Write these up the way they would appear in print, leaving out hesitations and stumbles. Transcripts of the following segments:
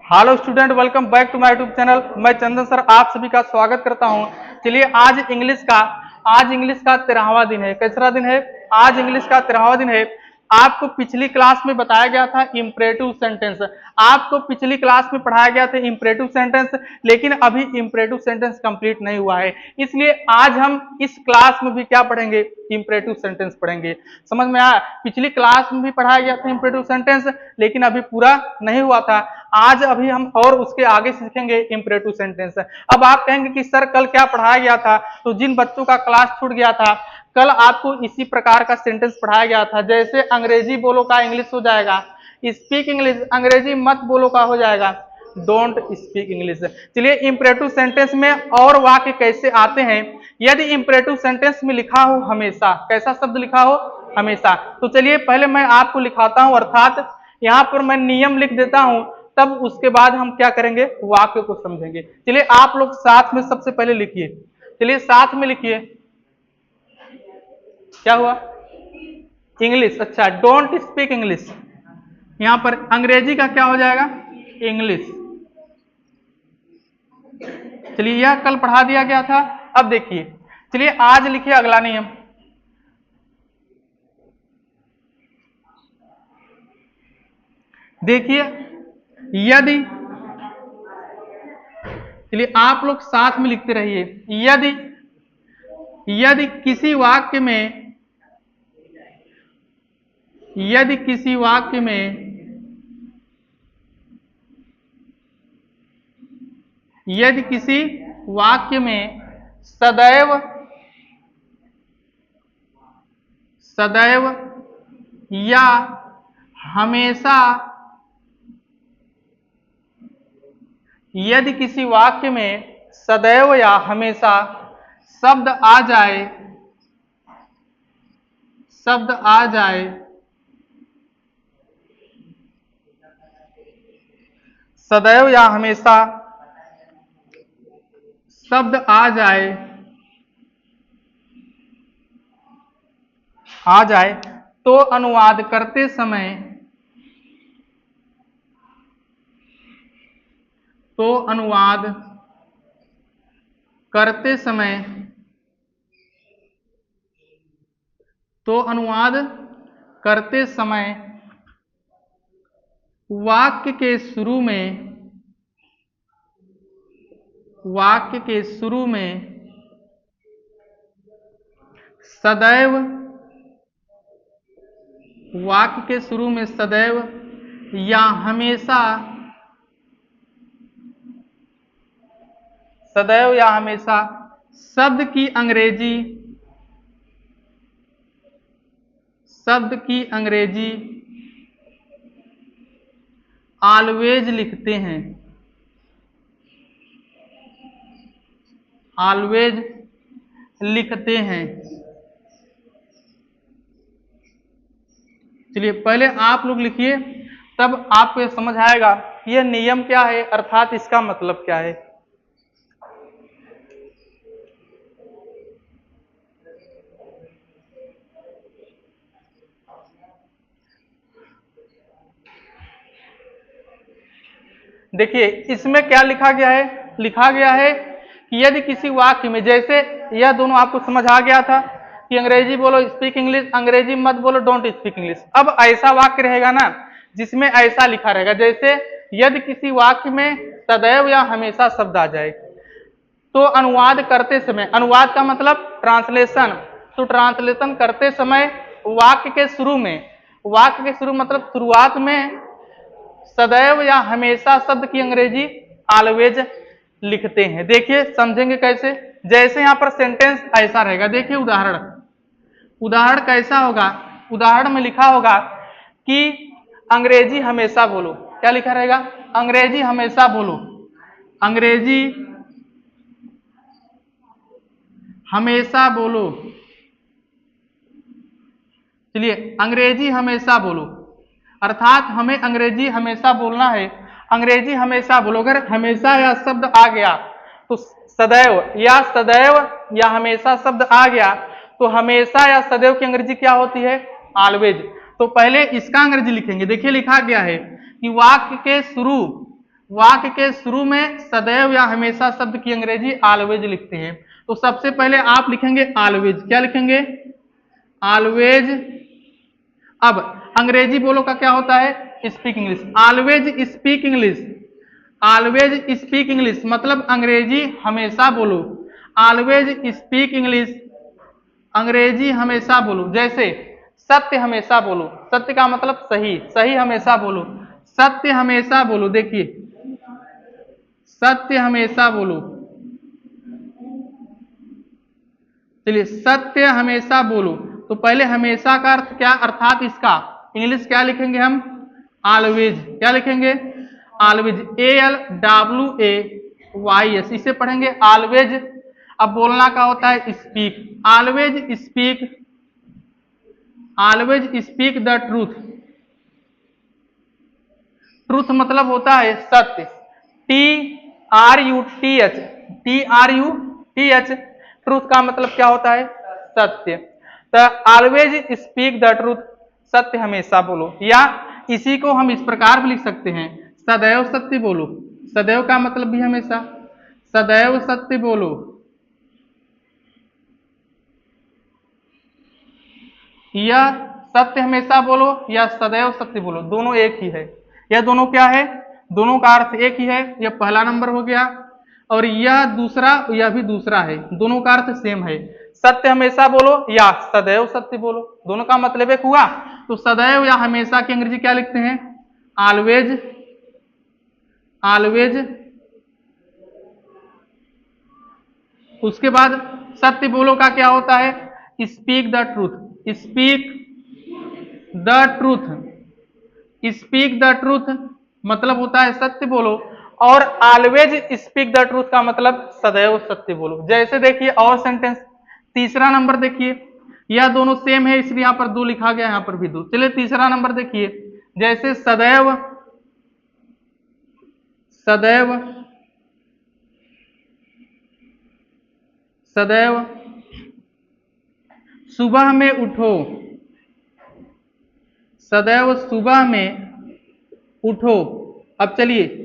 Hello student, welcome back to my YouTube channel. मैं Chandan sir आप सभी का स्वागत करता हूं। चलिए आज इंग्लिश का 13वां दिन है। कैसा दिन है? आज इंग्लिश का 13वां दिन है। आपको पिछली क्लास में बताया गया था इंपरेटिव सेंटेंस। आपको पिछली क्लास में पढ़ाया गया था इंपरेटिव सेंटेंस, लेकिन अभी इंपरेटिव सेंटेंस कंप्लीट नहीं हुआ है। इसलिए आज हम इस क्लास में भी क्या पढ़ेंगे? इंपरेटिव सेंटेंस पढ़ेंगे। समझ में आया? पिछली क्लास में भी पढ़ाया गया था इंपरेटिव सेंटेंस, लेकिन अभी पूरा नहीं हुआ था। आज अभी हम और उसके आगे सीखेंगे इंपरेटिव सेंटेंस। अब आप कहेंगे कि सर कल क्या पढ़ाया गया था? तो जिन बच्चों का क्लास छूट गया था, कल आपको इसी प्रकार का सेंटेंस पढ़ाया गया था। जैसे अंग्रेजी बोलो का इंग्लिश हो जाएगा स्पीक इंग्लिश, अंग्रेजी मत बोलो का हो जाएगा डोंट स्पीक इंग्लिश। चलिए इंपरेटिव सेंटेंस में और वाक्य कैसे आते हैं। यदि इंपरेटिव सेंटेंस में लिखा हो हमेशा, कैसा शब्द लिखा हो? हमेशा। तो चलिए पहले मैं आपको लिखाता हूं, अर्थात यहां पर मैं नियम लिख देता हूं, तब उसके बाद हम क्या करेंगे? वाक्य को समझेंगे। चलिए आप लोग साथ में सबसे पहले लिखिए। चलिए साथ में लिखिए। क्या हुआ? इंग्लिश। अच्छा, डोंट स्पीक इंग्लिश। यहां पर अंग्रेजी का क्या हो जाएगा? इंग्लिश। चलिए यह कल पढ़ा दिया गया था। अब देखिए, चलिए आज लिखिए अगला नियम। देखिए यदि, चलिए आप लोग साथ में लिखते रहिए। यदि यदि किसी वाक्य में यदि किसी वाक्य में यदि किसी वाक्य में सदैव सदैव या हमेशा यदि किसी वाक्य में सदैव या हमेशा शब्द आ जाए शब्द आ जाए सदैव या हमेशा शब्द आ जाए तो अनुवाद करते समय तो अनुवाद करते समय तो अनुवाद करते समय वाक्य के शुरू में सदैव वाक्य के शुरू में सदैव या हमेशा सदैव या हमेशा शब्द की अंग्रेजी ऑलवेज लिखते हैं। ऑलवेज लिखते हैं। चलिए पहले आप लोग लिखिए, तब आपको यह समझ आएगा यह नियम क्या है, अर्थात इसका मतलब क्या है। देखिए इसमें क्या लिखा गया है? लिखा गया है कि यदि किसी वाक्य में, जैसे यह दोनों आपको समझ आ गया था कि अंग्रेजी बोलो स्पीक इंग्लिश, अंग्रेजी मत बोलो डोंट स्पीक इंग्लिश। अब ऐसा वाक्य रहेगा ना जिसमें ऐसा लिखा रहेगा, जैसे यदि किसी वाक्य में सदैव या हमेशा शब्द आ जाए तो अनुवाद करते समय, अनुवाद का मतलब ट्रांसलेशन, तो ट्रांसलेशन करते समय वाक्य के शुरू मतलब शुरुआत में सदैव या हमेशा शब्द की अंग्रेजी ऑलवेज लिखते हैं। देखिए समझेंगे कैसे? जैसे यहां पर सेंटेंस ऐसा रहेगा। देखिए उदाहरण कैसा होगा? उदाहरण में लिखा होगा कि अंग्रेजी हमेशा बोलो। क्या लिखा रहेगा? अंग्रेजी हमेशा बोलो। अंग्रेजी हमेशा बोलो। चलिए अंग्रेजी हमेशा बोलो, अर्थात हमें अंग्रेजी हमेशा बोलना है। अंग्रेजी हमेशा बोलो। अगर हमेशा या शब्द आ गया तो सदैव या हमेशा शब्द आ गया तो हमेशा या सदैव की अंग्रेजी क्या होती है? ऑलवेज। तो पहले इसका अंग्रेजी लिखेंगे। देखिए लिखा गया है कि वाक्य के शुरू वाक्य के शुरू में सदैव या हमेशा शब्द की अंग्रेजी ऑलवेज लिखते हैं। तो सबसे पहले आप लिखेंगे ऑलवेज। क्या लिखेंगे? ऑलवेज। अब अंग्रेजी बोलो का क्या होता है? Speak English. Always speak English. Always speak English मतलब अंग्रेजी हमेशा बोलो। ऑलवेज स्पीक इंग्लिश, अंग्रेजी हमेशा बोलो। जैसे सत्य हमेशा बोलो। सत्य का मतलब सही, सही हमेशा बोलो। सत्य हमेशा बोलो। देखिए, सत्य हमेशा बोलो। चलिए, सत्य हमेशा बोलो। तो पहले हमेशा का अर्थ क्या, अर्थात इसका इंग्लिश क्या लिखेंगे हम? ऑलवेज। क्या लिखेंगे? ऑलवेज। ALWAYS, इसे पढ़ेंगे ऑलवेज। अब बोलना का होता है speak. Always speak, always speak the truth. Truth मतलब होता है सत्य। TRUTH, TRUTH। ट्रूथ का मतलब क्या होता है? सत्य। तो ऑलवेज स्पीक द ट्रूथ, सत्य हमेशा बोलो। या इसी को हम इस प्रकार भी लिख सकते हैं, सदैव सत्य बोलो। सदैव का मतलब भी हमेशा, सदैव सत्य बोलो। या सत्य हमेशा बोलो या सदैव सत्य बोलो, दोनों एक ही है। यह दोनों क्या है? दोनों का अर्थ एक ही है। यह पहला नंबर हो गया और यह दूसरा, यह भी दूसरा है। दोनों का अर्थ सेम है। सत्य हमेशा बोलो या सदैव सत्य बोलो, दोनों का मतलब एक हुआ। तो सदैव या हमेशा की अंग्रेजी क्या लिखते हैं? ऑलवेज। ऑलवेज। उसके बाद सत्य बोलो का क्या होता है? Speak the truth. Speak the truth. Speak the truth मतलब होता है सत्य बोलो। और ऑलवेज स्पीक द ट्रूथ का मतलब सदैव सत्य बोलो। जैसे देखिए और सेंटेंस, तीसरा नंबर देखिए, यह दोनों सेम है इसलिए यहां पर 2 लिखा गया, यहां पर भी 2। चलिए तीसरा नंबर देखिए, जैसे सदैव, सदैव, सदैव सुबह में उठो। सदैव सुबह में उठो। अब चलिए,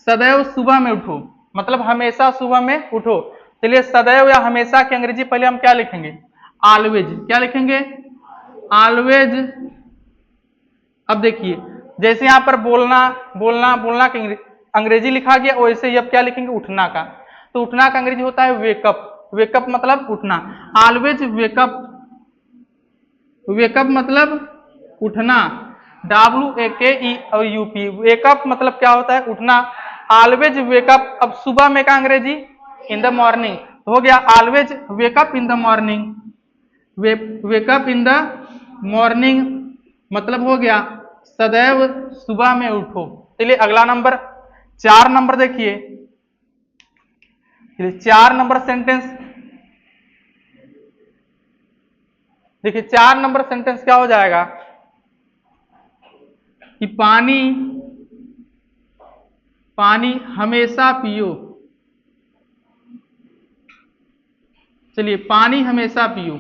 सदैव सुबह में उठो मतलब हमेशा सुबह में उठो। चलिए, सदैव या हमेशा की अंग्रेजी पहले हम क्या लिखेंगे? ऑलवेज। क्या लिखेंगे? ऑलवेज। अब देखिए, जैसे यहां पर बोलना, बोलना, बोलना की अंग्रेजी लिखा गया, वैसे ही अब क्या लिखेंगे? उठना का। तो उठना का अंग्रेजी होता है वेकअप। वेकअप मतलब उठना। Always wake up. वेकअप मतलब उठना। WAKE और UP। वेकअप मतलब क्या होता है? उठना। Always wake up. अब सुबह में का अंग्रेजी? In the morning. हो गया always wake up in the morning. Wake up in the morning मतलब हो गया सदैव सुबह में उठो। चलिए अगला नंबर, 4 नंबर देखिए। 4 नंबर सेंटेंस देखिए, 4 नंबर सेंटेंस क्या हो जाएगा कि पानी, पानी हमेशा पियो। चलिए, पानी हमेशा पियो।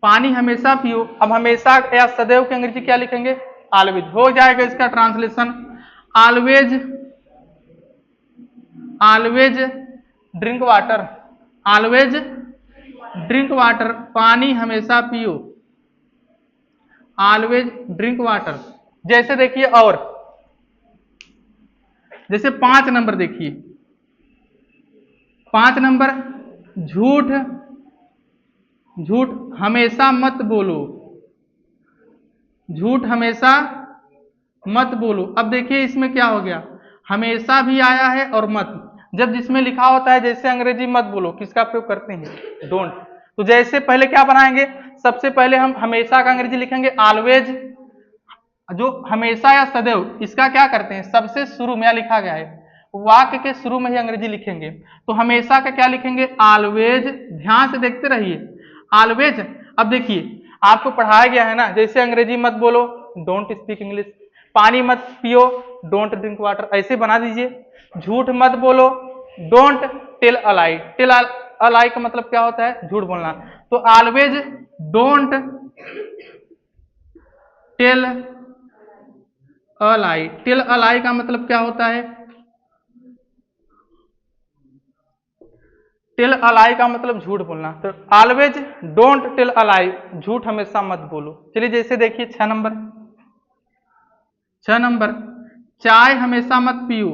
पानी हमेशा पियो। अब हमेशा या सदैव की अंग्रेजी क्या लिखेंगे? ऑलवेज। हो जाएगा इसका translation, always, always drink water. Always drink water, पानी हमेशा पियो। Always drink water. जैसे देखिए और, जैसे 5 नंबर देखिए, 5 नंबर, झूठ, झूठ हमेशा मत बोलो। झूठ हमेशा मत बोलो। अब देखिए इसमें क्या हो गया, हमेशा भी आया है और मत। जब जिसमें लिखा होता है, जैसे अंग्रेजी मत बोलो, किसका प्रयोग करते हैं? डोंट। तो जैसे पहले क्या बनाएंगे? सबसे पहले हम हमेशा का अंग्रेजी लिखेंगे ऑलवेज। जो हमेशा या सदैव, इसका क्या करते हैं? सबसे शुरू में लिखा गया है, वाक्य के शुरू में ही अंग्रेजी लिखेंगे। तो हमेशा का क्या लिखेंगे? ऑलवेज। ध्यान से देखते रहिए, ऑलवेज। अब देखिए आपको पढ़ाया गया है ना, जैसे अंग्रेजी मत बोलो, डोंट स्पीक इंग्लिश। पानी मत पियो, डोंट ड्रिंक वाटर। ऐसे बना दीजिए। झूठ मत बोलो, don't tell a lie. Tell a lie का मतलब क्या होता है? झूठ बोलना। तो always don't tell a lie, tell a lie का मतलब क्या होता है? टिल अलाई का मतलब झूठ बोलना। तो ऑलवेज डोंट टिल अलाई, झूठ हमेशा मत बोलो। चलिए जैसे देखिए 6 नंबर, 6 नंबर, चाय हमेशा मत पियो,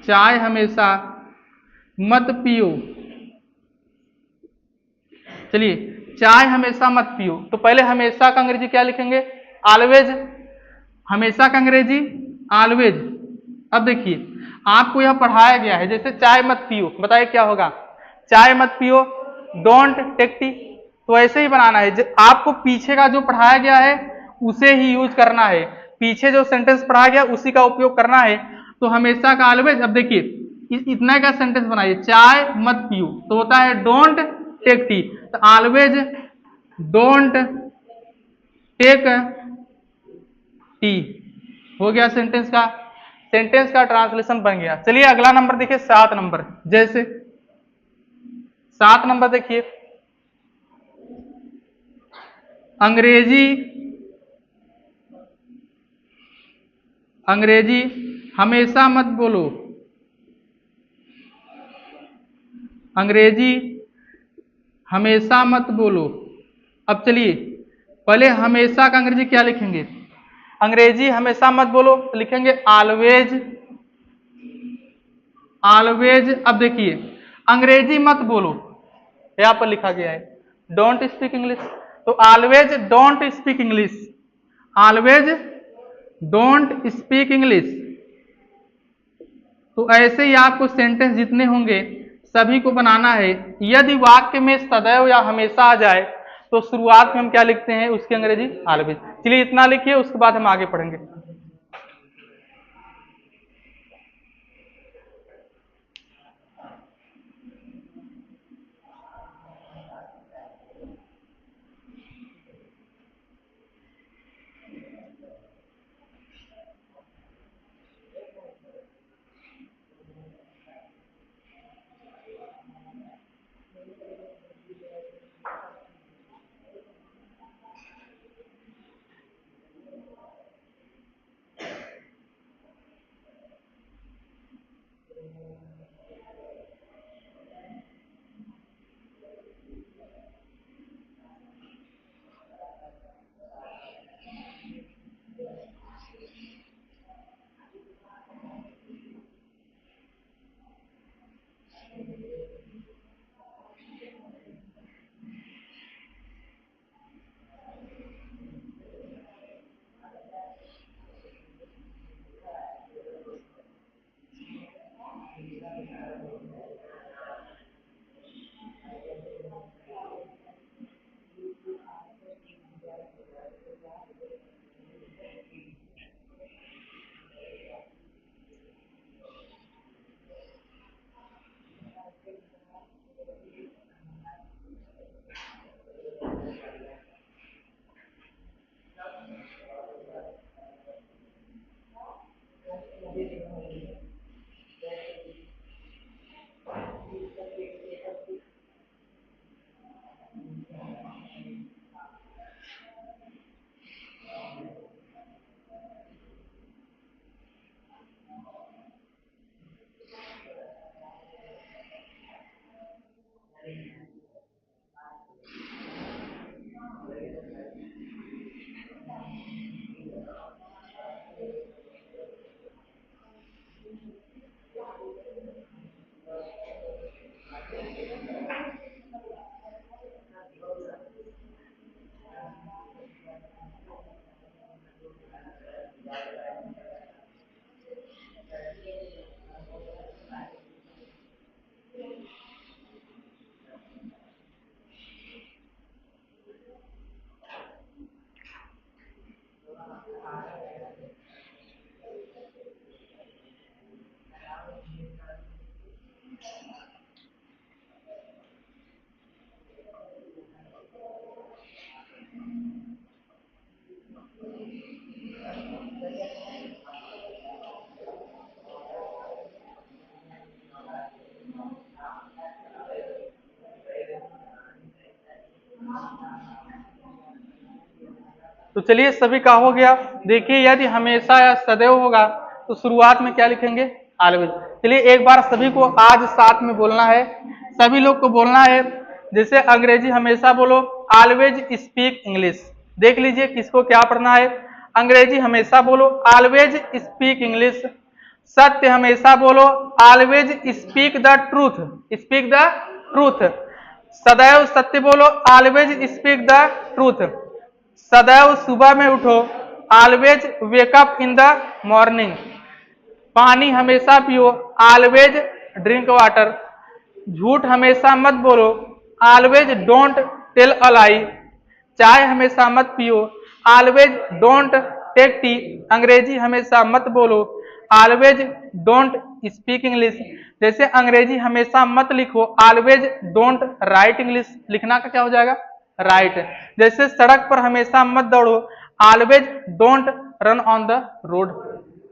चाय हमेशा मत पियो। चलिए चाय हमेशा मत पियो, तो पहले हमेशा का अंग्रेजी क्या लिखेंगे? ऑलवेज। हमेशा का अंग्रेजी ऑलवेज। अब देखिए आपको यह पढ़ाया गया है, जैसे चाय मत पियो, बताइए क्या होगा? चाय मत पियो, डोंट टेक टी। तो ऐसे ही बनाना है, आपको पीछे का जो पढ़ाया गया है उसे ही यूज करना है, पीछे जो सेंटेंस पढ़ाया गया उसी का उपयोग करना है। तो हमेशा का ऑलवेज। अब देखिए इतना का सेंटेंस बनाइए, चाय मत पियो तो होता है डोंट टेक टी, तो ऑलवेज डोंट टेक टी। हो गया सेंटेंस का ट्रांसलेशन बन गया। चलिए अगला नंबर देखिए 7 नंबर, जैसे 7 नंबर देखिए, अंग्रेजी, अंग्रेजी हमेशा मत बोलो, अंग्रेजी हमेशा मत बोलो। अब चलिए पहले हमेशा का अंग्रेजी क्या लिखेंगे? अंग्रेजी हमेशा मत बोलो तो लिखेंगे ऑलवेज, ऑलवेज। अब देखिए अंग्रेजी मत बोलो यहाँ पर लिखा गया है डोंट स्पीक इंग्लिश, तो always don't speak English, always don't speak English. तो ऐसे ही आपको सेंटेंस जितने होंगे सभी को बनाना है। यदि वाक्य में सदैव या हमेशा आ जाए तो शुरुआत में हम क्या लिखते हैं उसकी अंग्रेजी? ऑलवेज। चलिए इतना लिखिए, उसके बाद हम आगे पढ़ेंगे। तो चलिए सभी का हो गया। देखिए यदि हमेशा या सदैव होगा तो शुरुआत में क्या लिखेंगे, ऑलवेज। चलिए एक बार सभी को आज साथ में बोलना है, सभी लोग को बोलना है। जैसे अंग्रेजी हमेशा बोलो, ऑलवेज स्पीक इंग्लिश। देख लीजिए किसको क्या पढ़ना है। अंग्रेजी हमेशा बोलो, ऑलवेज स्पीक इंग्लिश। सत्य हमेशा बोलो, always speak the truth, speak the truth. सदैव सत्य बोलो, ऑलवेज स्पीक द ट्रूथ। सदैव सुबह में उठो, always wake up in the morning. पानी हमेशा पियो, ऑलवेज ड्रिंक वाटर। झूठ हमेशा मत बोलो, ऑलवेज डोंट टेल अ लाई। चाय हमेशा मत पियो, ऑलवेज डोंट टेक टी। अंग्रेजी हमेशा मत बोलो, ऑलवेज डोंट स्पीक इंग्लिश। जैसे अंग्रेजी हमेशा मत लिखो, ऑलवेज डोंट राइट इंग्लिश। लिखना का क्या हो जाएगा, राइट। जैसे सड़क पर हमेशा मत दौड़ो, always don't run on the road.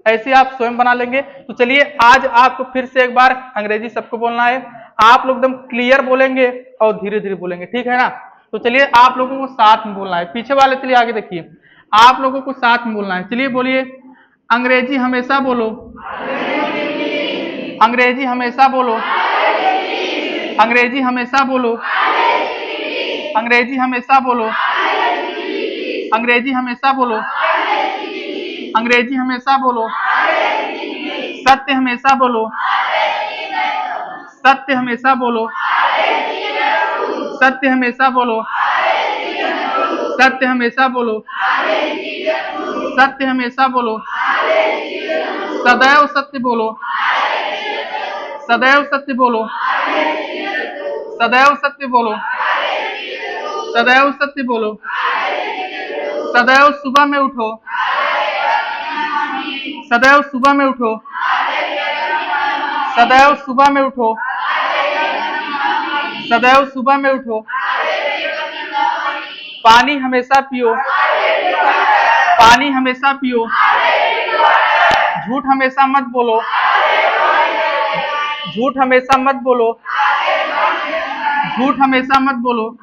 ऐसे आप स्वयं बना लेंगे। तो चलिए आज आपको फिर से एक बार अंग्रेजी सबको बोलना है। आप लोग एकदम क्लियर बोलेंगे और धीरे धीरे बोलेंगे, ठीक है ना। तो चलिए आप लोगों को साथ में बोलना है, पीछे वाले चलिए आगे देखिए, आप लोगों को साथ में बोलना है। चलिए बोलिए, अंग्रेजी हमेशा बोलो, अंग्रेजी हमेशा बोलो, अंग्रेजी हमेशा बोलो, अंग्रेजी हमेशा बोलो, अंग्रेजी हमेशा बोलो, अंग्रेजी हमेशा बोलो। सत्य हमेशा बोलो, सत्य हमेशा बोलो, सत्य हमेशा बोलो, सत्य हमेशा बोलो, सत्य हमेशा बोलो। सदैव सत्य बोलो, सदैव सत्य बोलो, सदैव सत्य बोलो, सदैव सत्य बोलो। सदैव सुबह में उठो, सदैव सुबह में उठो, सदैव सुबह में उठो, सदैव सुबह में उठो। पानी हमेशा पियो, पानी हमेशा पियो। झूठ हमेशा मत बोलो, झूठ हमेशा मत बोलो, झूठ हमेशा मत बोलो।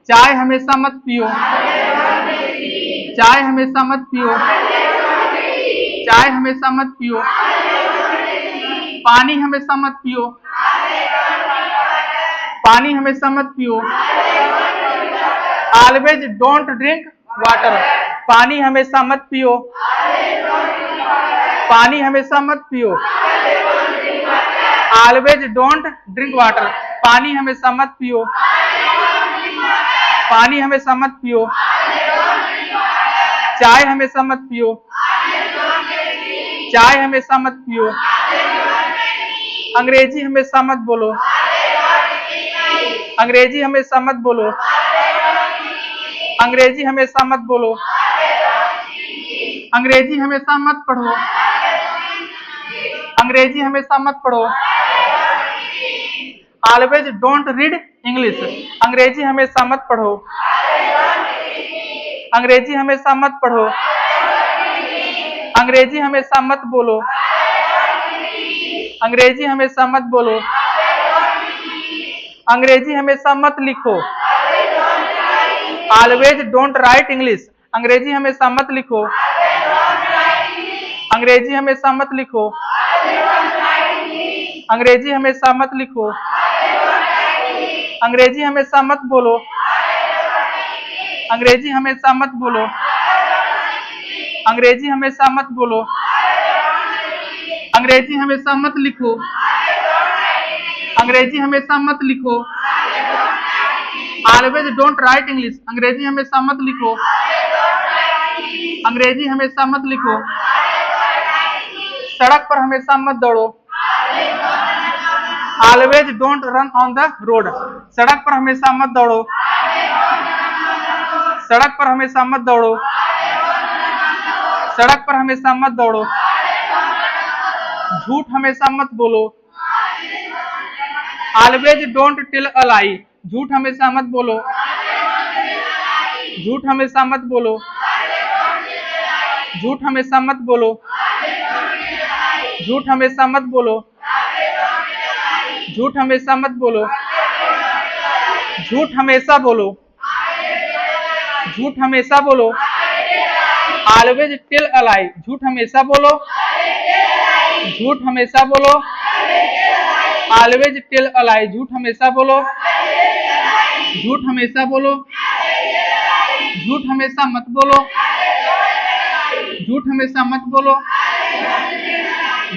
चाय हमेशा मत पियो, चाय हमेशा मत पियो, चाय हमेशा मत पियो। पानी हमेशा मत पियो, पानी हमेशा मत पियो। Always don't drink water. पानी हमेशा मत पियो, पानी हमेशा मत पियो। Always don't drink water. पानी हमेशा मत पियो, पानी हमेशा मत पियो। चाय हमेशा मत पियो, चाय हमेशा मत पियो। अंग्रेजी हमेशा मत बोलो, अंग्रेजी हमेशा मत बोलो, अंग्रेजी हमेशा मत बोलो। अंग्रेजी हमेशा मत पढ़ो, अंग्रेजी हमेशा मत पढ़ो। Always don't read English. अंग्रेजी हमेशा मत पढ़ो, अंग्रेजी हमेशा मत पढ़ो। अंग्रेजी हमेशा मत बोलो, अंग्रेजी हमेशा मत बोलो। अंग्रेजी हमेशा मत लिखो, ऑलवेज डोंट राइट इंग्लिश। अंग्रेजी हमेशा मत लिखो, अंग्रेजी हमेशा मत लिखो। अंग्रेजी हमेशा मत लिखो। अंग्रेजी हमेशा मत बोलो, अंग्रेजी हमेशा मत बोलो। अंग्रेजी हमेशा मत बोलो। अंग्रेजी हमेशा मत लिखो, अंग्रेजी हमेशा मत लिखो। Always don't write English. अंग्रेजी हमेशा मत लिखो, अंग्रेजी हमेशा मत लिखो। सड़क पर हमेशा मत दौड़ो, always don't run on the road. सड़क पर हमेशा मत दौड़ो, सड़क पर हमेशा मत दौड़ो, सड़क पर हमेशा मत दौड़ो। झूठ हमेशा मत बोलो, ऑलवेज डोंट टेल अ लाई। झूठ हमेशा मत बोलो, झूठ हमेशा मत बोलो, झूठ हमेशा मत बोलो, झूठ हमेशा मत बोलो, झूठ हमेशा मत बोलो। झूठ हमेशा बोलो, झूठ हमेशा बोलो, ऑलवेज टेल अ लाई, झूठ हमेशा बोलो, झूठ हमेशा बोलो, ऑलवेज टेल अ लाई, झूठ हमेशा बोलो, झूठ हमेशा बोलो, झूठ हमेशा मत बोलो, झूठ हमेशा मत बोलो,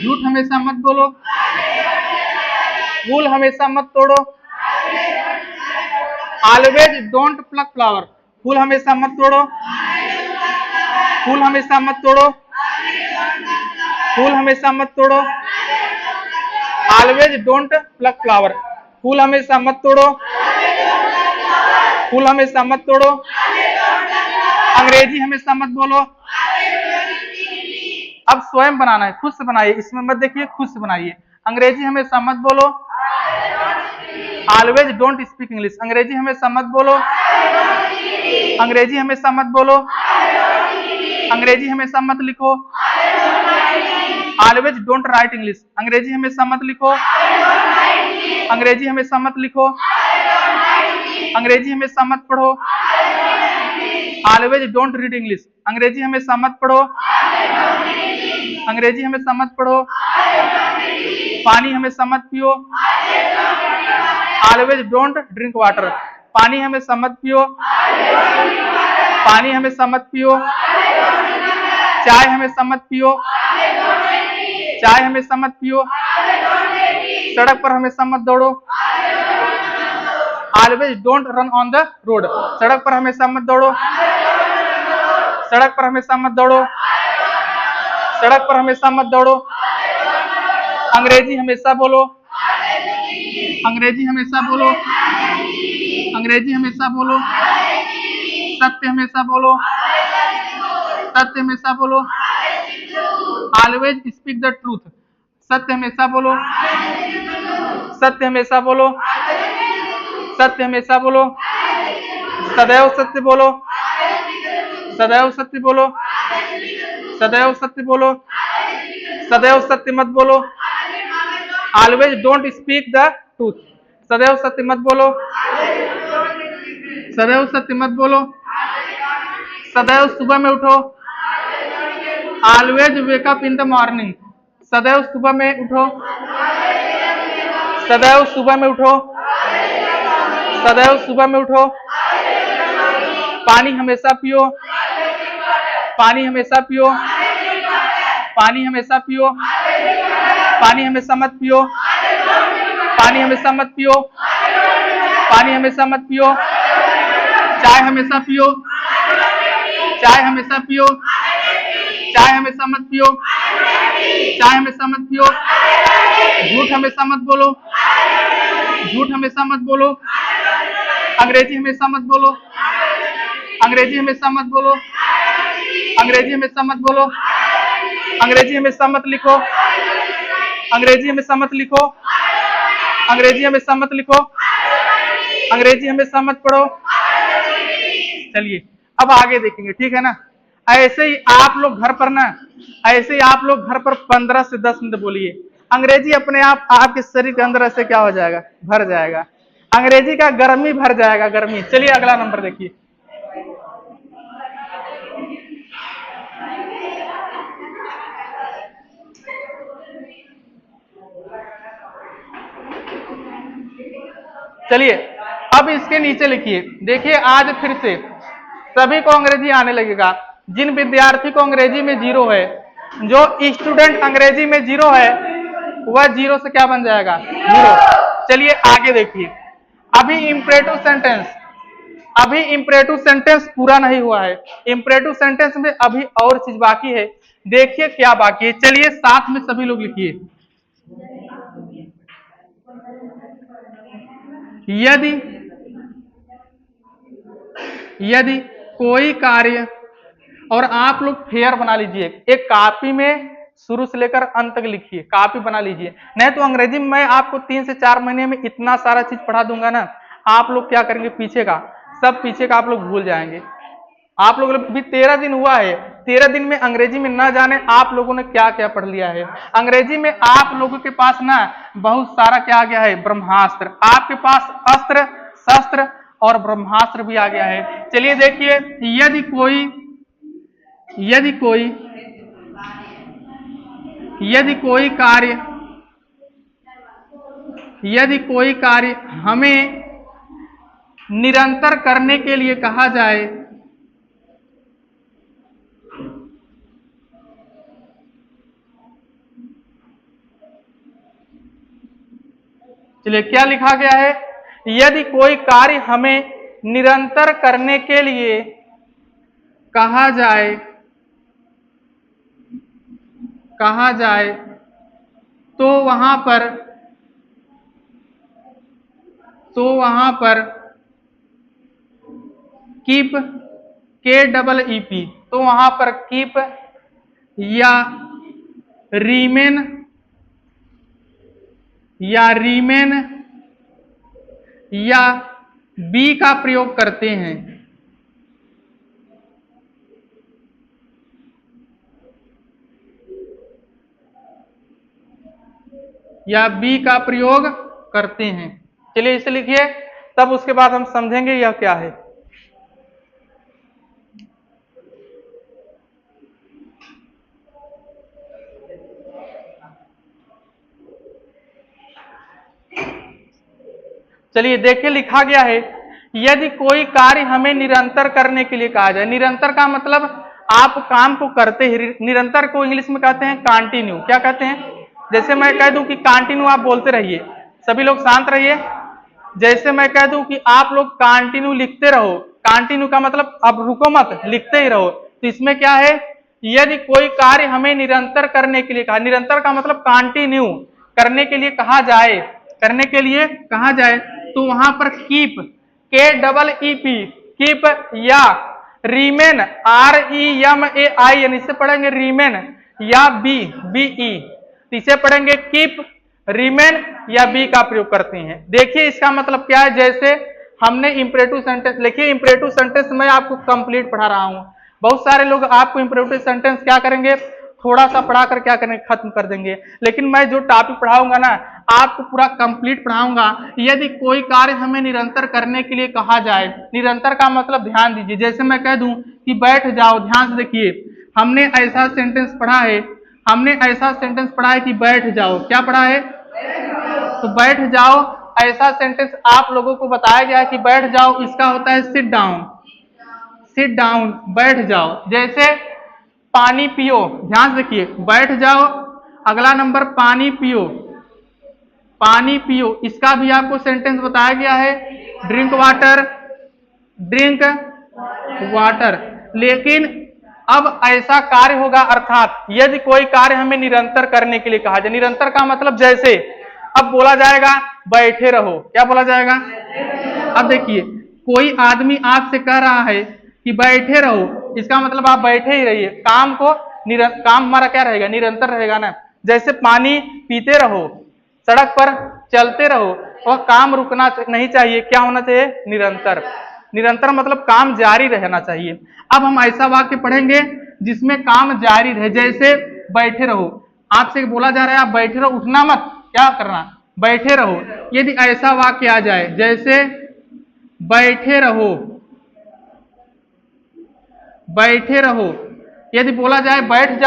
झूठ हमेशा मत बोलो, फूल हमेशा मत तोड़ो, ऑलवेज डोंट प्लक फ्लावर, फूल हमेशा मत तोड़ो, फूल हमेशा मत तोड़ो, फूल हमेशा मत तोड़ो, ऑलवेज डोंट प्लक फ्लावर, फूल हमेशा मत तोड़ो, फूल हमेशा मत तोड़ो, अंग्रेजी हमेशा मत बोलो। अब स्वयं बनाना है, खुद से बनाइए, इसमें मत देखिए, खुद से बनाइए। अंग्रेजी हमेशा मत बोलो, ऑलवेज डोंट स्पीक इंग्लिश, अंग्रेजी हमेशा मत बोलो, अंग्रेजी हमेशा मत बोलो, अंग्रेजी हमेशा मत लिखो, ऑलवेज डोंट राइट इंग्लिश, अंग्रेजी हमेशा मत लिखो, अंग्रेजी हमेशा मत लिखो, अंग्रेजी हमेशा मत पढ़ो, ऑलवेज डोंट रीड इंग्लिश, अंग्रेजी हमेशा मत पढ़ो, अंग्रेजी हमेशा मत पढ़ो, पानी हमेशा मत पियो, ऑलवेज डोंट ड्रिंक वाटर, पानी हमेशा मत पियो, पानी हमेशा मत पियो, चाय हमेशा मत पियो, चाय हमेशा मत पियो, सड़क पर हमेशा मत दौड़ो, always don't run on the road, सड़क पर हमेशा मत दौड़ो, सड़क पर हमेशा मत दौड़ो, सड़क पर हमेशा मत दौड़ो, अंग्रेजी हमेशा बोलो, अंग्रेजी हमेशा बोलो, अंग्रेजी हमेशा बोलो, सत्य हमेशा बोलो, सत्य हमेशा बोलो, ऑलवेज स्पीक द ट्रूथ, सत्य हमेशा बोलो, सत्य हमेशा बोलो, सत्य हमेशा बोलो, सदैव सत्य बोलो, सदैव सत्य बोलो, सदैव सत्य बोलो, सदैव सत्य मत बोलो, always don't speak the truth, सदैव सत्य मत बोलो, सदैव सत्य मत बोलो, सदैव सुबह में उठो, always wake up in the morning, सदैव सुबह में उठो, सदैव सुबह में उठो, सदैव सुबह में उठो, पानी हमेशा पियो, पानी हमेशा पियो, पानी हमेशा पियो, पानी हमेशा मत पियो, पानी हमेशा मत पियो, पानी हमेशा मत पियो, चाय हमेशा पियो, चाय हमेशा पियो, चाय हमेशा मत पियो, चाय हमेशा मत पियो, झूठ हमेशा मत बोलो, झूठ हमेशा मत बोलो, अंग्रेजी हमेशा मत बोलो, अंग्रेजी हमेशा मत बोलो, अंग्रेजी हमेशा मत बोलो, अंग्रेजी हमेशा मत लिखो, अंग्रेजी हमेशा मत लिखो, अंग्रेजी हमेशा मत लिखो, अंग्रेजी हमेशा मत पढ़ो। चलिए अब आगे देखेंगे, ठीक है ना। ऐसे ही आप लोग घर पर ना, ऐसे ही आप लोग घर पर 15 से 10 मिनट बोलिए, अंग्रेजी अपने आप आपके शरीर के अंदर ऐसे क्या हो जाएगा, भर जाएगा, अंग्रेजी का गर्मी भर जाएगा, गर्मी। चलिए अगला नंबर देखिए, चलिए अब इसके नीचे लिखिए, देखिए आज फिर से सभी को अंग्रेजी आने लगेगा। जिन विद्यार्थी को अंग्रेजी में 0 है, जो स्टूडेंट अंग्रेजी में 0 है, वह 0 से क्या बन जाएगा, 0। चलिए आगे देखिए, अभी इंपरेटिव सेंटेंस, अभी इंपरेटिव सेंटेंस पूरा नहीं हुआ है, इंपरेटिव सेंटेंस में अभी और चीज बाकी है। देखिए क्या बाकी है, चलिए साथ में सभी लोग लिखिए, यदि यदि कोई कार्य, और आप लोग फेयर बना लीजिए, एक कॉपी में शुरू से लेकर अंत तक लिखिए, कॉपी बना लीजिए, नहीं तो अंग्रेजी में मैं आपको 3 से 4 महीने में इतना सारा चीज पढ़ा दूंगा ना, आप लोग क्या करेंगे, पीछे का सब पीछे का आप लोग भूल जाएंगे। आप लोग भी 13 दिन हुआ है, 13 दिन में अंग्रेजी में ना जाने आप लोगों ने क्या क्या पढ़ लिया है। अंग्रेजी में आप लोगों के पास ना बहुत सारा क्या गया है, ब्रह्मास्त्र, आपके पास अस्त्र शस्त्र और ब्रह्मास्त्र भी आ गया है। चलिए देखिए, यदि कोई कार्य हमें निरंतर करने के लिए कहा जाए, चलिए क्या लिखा गया है, यदि कोई कार्य हमें निरंतर करने के लिए कहा जाए तो वहां पर कीप KEEP, तो वहां पर कीप या रीमेन या बी का प्रयोग करते हैं, या बी का प्रयोग करते हैं। चलिए इसे लिखिए, तब उसके बाद हम समझेंगे यह क्या है। चलिए देखिए, लिखा गया है, यदि कोई कार्य हमें निरंतर करने के लिए कहा जाए। निरंतर का मतलब आप काम को करते ही, निरंतर को इंग्लिश में कहते हैं कंटिन्यू। क्या कहते हैं? जैसे मैं कह दूं कि कंटिन्यू आप बोलते रहिए, सभी लोग शांत रहिए। जैसे मैं कह दूं कि आप लोग कंटिन्यू लिखते रहो, कंटिन्यू का मतलब अब रुको मत, लिखते ही रहो। तो इसमें क्या है, यदि कोई कार्य हमें निरंतर करने के लिए कहा, निरंतर का मतलब कंटिन्यू करने के लिए कहा जाए, तो वहां पर कीप KEEP, कीप या रीमेन REMAIN, इससे पढ़ेंगे रीमेन, या BE, इसे पढ़ेंगे कीप, रीमेन या बी का प्रयोग करते हैं। देखिए इसका मतलब क्या है, जैसे हमने इंपरेटिव सेंटेंस लिखिए। इंपरेटिव सेंटेंस मैं आपको कंप्लीट पढ़ा रहा हूं। बहुत सारे लोग आपको इंपरेटिव सेंटेंस क्या करेंगे, थोड़ा सा पढ़ाकर क्या करेंगे, खत्म कर देंगे। लेकिन मैं जो टॉपिक पढ़ाऊंगा ना, आपको पूरा कंप्लीट पढ़ाऊंगा। यदि कोई कार्य हमें निरंतर करने के लिए कहा जाए, निरंतर का मतलब ध्यान दीजिए। जैसे मैं कह दूं कि बैठ जाओ, ध्यान से देखिए, हमने ऐसा सेंटेंस पढ़ा है कि बैठ जाओ। क्या पढ़ा है? तो बैठ जाओ, ऐसा सेंटेंस आप लोगों को बताया गया है कि बैठ जाओ, इसका होता है सिट डाउन, बैठ जाओ। जैसे पानी पियो, ध्यान से देखिए, बैठ जाओ, अगला नंबर पानी पियो, इसका भी आपको सेंटेंस बताया गया है, ड्रिंक वाटर। लेकिन अब ऐसा कार्य होगा, अर्थात यदि कोई कार्य हमें निरंतर करने के लिए कहा जाए, निरंतर का मतलब जैसे अब बोला जाएगा बैठे रहो। क्या बोला जाएगा? अब देखिए, कोई आदमी आपसे कह रहा है कि बैठे रहो, इसका मतलब आप बैठे ही रहिए। काम हमारा क्या रहेगा, निरंतर रहेगा ना। जैसे पानी पीते रहो, सड़क पर चलते रहो, और काम रुकना नहीं चाहिए। क्या होना चाहिए? निरंतर मतलब काम जारी रहना चाहिए। अब हम ऐसा वाक्य पढ़ेंगे जिसमें काम जारी रहे। जैसे बैठे रहो, आपसे बोला जा रहा है आप बैठे रहो, उठना मत, क्या करना, बैठे रहो। यदि ऐसा वाक्य आ जाए, जैसे बैठे रहो, यदि बोला जाए बैठ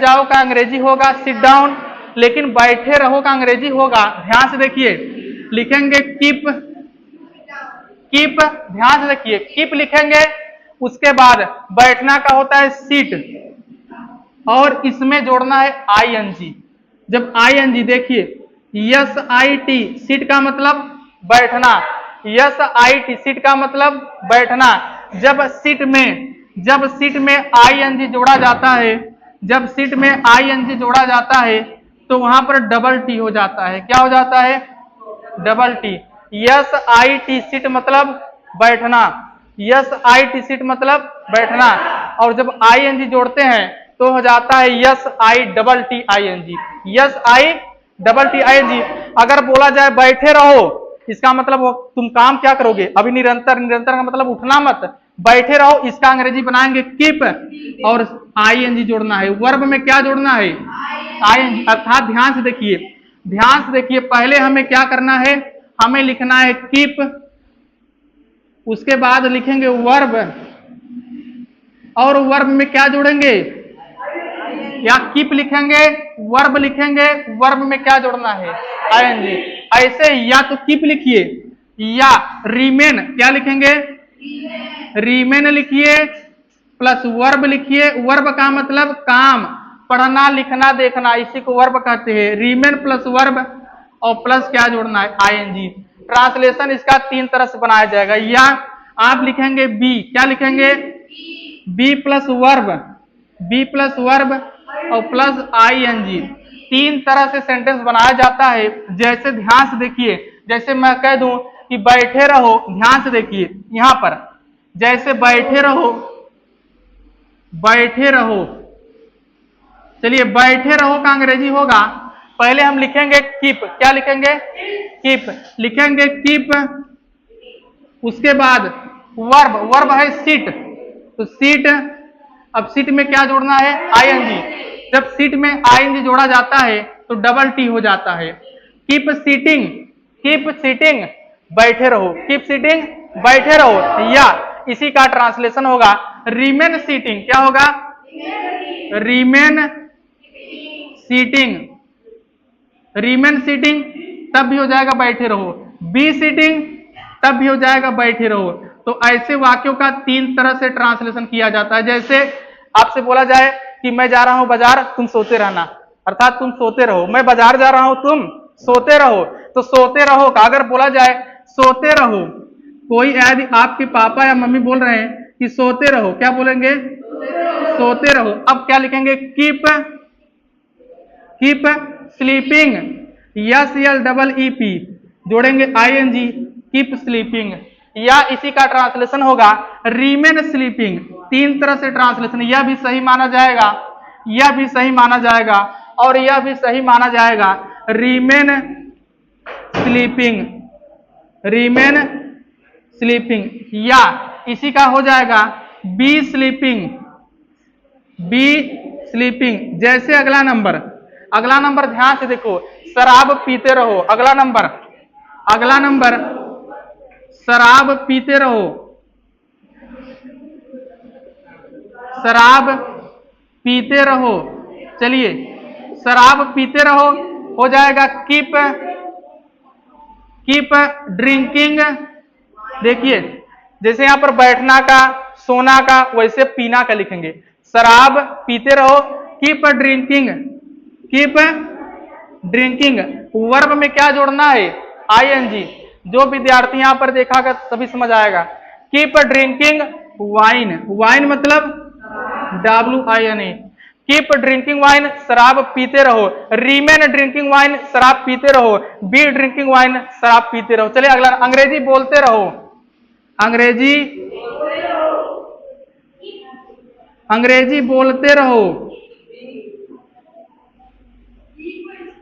जाओ का अंग्रेजी होगा सिट डाउन, लेकिन बैठे रहो का अंग्रेजी होगा, ध्यान से देखिए, लिखेंगे कीप, ध्यान से देखिए, कीप लिखेंगे। उसके बाद बैठना का होता है सीट, और इसमें जोड़ना है ING। जब ING देखिए, SIT, सीट का मतलब बैठना, SIT, सीट का मतलब बैठना। जब सीट में ING जोड़ा जाता है, तो वहां पर डबल T हो जाता है। क्या हो जाता है? Double T। SIT, सीट मतलब बैठना, SIT, सीट मतलब बैठना, और जब ING जोड़ते हैं तो हो जाता है SITTING। अगर बोला जाए बैठे रहो, इसका मतलब तुम काम क्या करोगे, अभी निरंतर का मतलब उठना मत, बैठे रहो, इसका अंग्रेजी बनाएंगे कीप, और ING जोड़ना है। वर्ब में क्या जोड़ना है? ING। अर्थात ध्यान से देखिए, पहले हमें क्या करना है, हमें लिखना है कीप, उसके बाद लिखेंगे वर्ब, और वर्ब में क्या जोड़ेंगे, या कीप लिखेंगे, वर्ब लिखेंगे, वर्ब में क्या जोड़ना है, आईएनजी। ऐसे या तो कीप लिखिए या रिमेन, क्या लिखेंगे, रिमेन लिखिए प्लस वर्ब लिखिए। वर्ब का मतलब काम, पढ़ना लिखना देखना, इसी को वर्ब कहते हैं। रिमेन प्लस वर्ब और प्लस क्या जोड़ना है, आईएनजी। ट्रांसलेशन इसका 3 तरह से बनाया जाएगा। या आप लिखेंगे बी, क्या लिखेंगे, be plus verb, be plus verb और प्लस आईएनजी। 3 तरह से सेंटेंस बनाया जाता है। जैसे ध्यान से देखिए, जैसे मैं कह दूं कि बैठे रहो, ध्यान से देखिए यहां पर, जैसे बैठे रहो, बैठे रहो, चलिए बैठे रहो का अंग्रेजी होगा, पहले हम लिखेंगे कीप, क्या लिखेंगे, कीप लिखेंगे, कीप। उसके बाद वर्ब, वर्ब है सीट, तो सीट, अब सीट में क्या जोड़ना है, आईएनजी। जब सीट में आईएनजी जोड़ा जाता है तो डबल टी हो जाता है। कीप सीटिंग, कीप सीटिंग, बैठे रहो, कीप सीटिंग, बैठे रहो। या इसी का ट्रांसलेशन होगा रिमेन सीटिंग, क्या होगा, रिमेन सीटिंग, रिमेन सीटिंग तब भी हो जाएगा बैठे रहो, बी सीटिंग तब भी हो जाएगा बैठे रहो। तो ऐसे वाक्यों का 3 तरह से ट्रांसलेशन किया जाता है। जैसे आपसे बोला जाए कि मैं जा रहा हूं बाजार, तुम सोते रहना, अर्थात तुम सोते रहो। मैं बाजार जा रहा हूं, तुम सोते रहो, तो सोते रहो का अगर बोला जाए सोते रहो, कोई यदि आपके पापा या मम्मी बोल रहे हैं कि सोते रहो, क्या बोलेंगे, सोते रहो। अब क्या लिखेंगे, keep, keep sleeping, yes L double E P जोड़ेंगे आईएनजी, कीप स्लीपिंग। या इसी का ट्रांसलेशन होगा रीमेन स्लीपिंग। 3 तरह से ट्रांसलेशन, यह भी सही माना जाएगा, यह भी सही माना जाएगा और यह भी सही माना जाएगा, रीमेन स्लीपिंग, रीमेन स्लीपिंग। या इसी का हो जाएगा बी स्लीपिंग, बी स्लीपिंग। जैसे अगला नंबर, अगला नंबर ध्यान से देखो, शराब पीते रहो, अगला नंबर, अगला नंबर शराब पीते रहो, शराब पीते रहो। चलिए शराब पीते रहो हो जाएगा कीप, कीप ड्रिंकिंग। देखिए जैसे यहां पर बैठना का, सोना का, वैसे पीना का लिखेंगे। शराब पीते रहो, keep drinking, keep drinking. Verb में क्या जोड़ना है, आईएनजी। जो विद्यार्थी यहां पर देखागा सभी समझ आएगा। कीप ड्रिंकिंग वाइन, वाइन मतलब WINE। कीप ड्रिंकिंग वाइन, शराब पीते रहो। रीमेन ड्रिंकिंग वाइन, शराब पीते रहो। बी ड्रिंकिंग वाइन, शराब पीते रहो। चलिए अगला, अंग्रेजी बोलते रहो, अंग्रेजी, अंग्रेजी बोलते रहो,